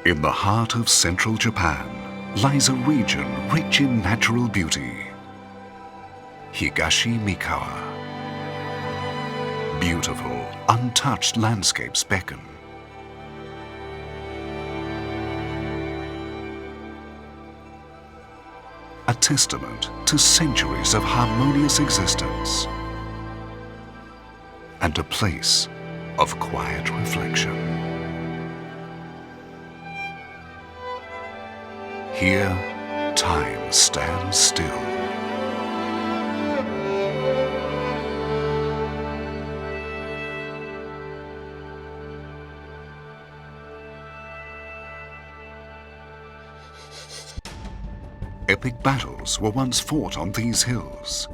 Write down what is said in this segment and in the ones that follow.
In the heart of central Japan lies a region rich in natural beauty, Higashi Mikawa. Beautiful, untouched landscapes beckon. A testament to centuries of harmonious existence and a place of quiet reflection. Here, time stands still. Epic battles were once fought on these hills.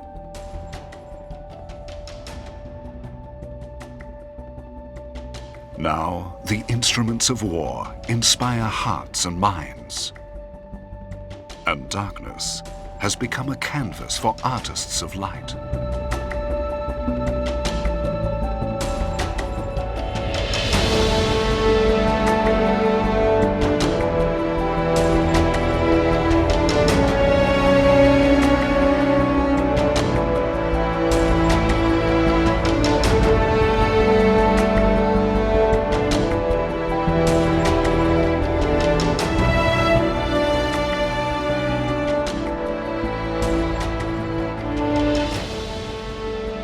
Now, the instruments of war inspire hearts and minds. And darkness has become a canvas for artists of light.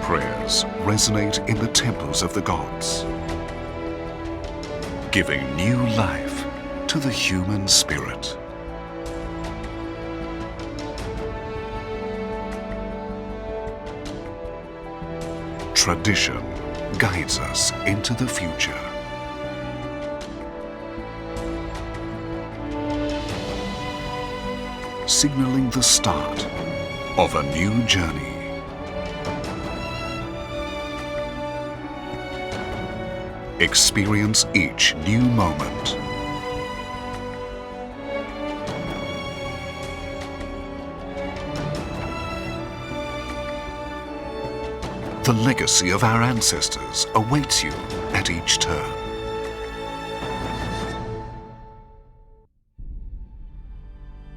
Prayers resonate in the temples of the gods, giving new life to the human spirit. Tradition guides us into the future. Signaling the start of a new journey. Experience each new moment. The legacy of our ancestors awaits you at each turn.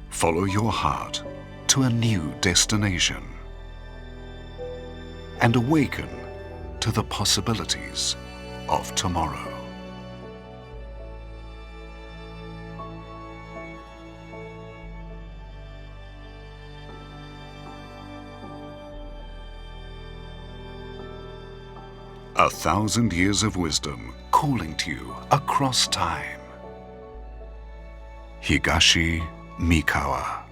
Follow your heart to a new destination and awaken to the possibilities of tomorrow. A thousand years of wisdom calling to you across time. Higashi Mikawa.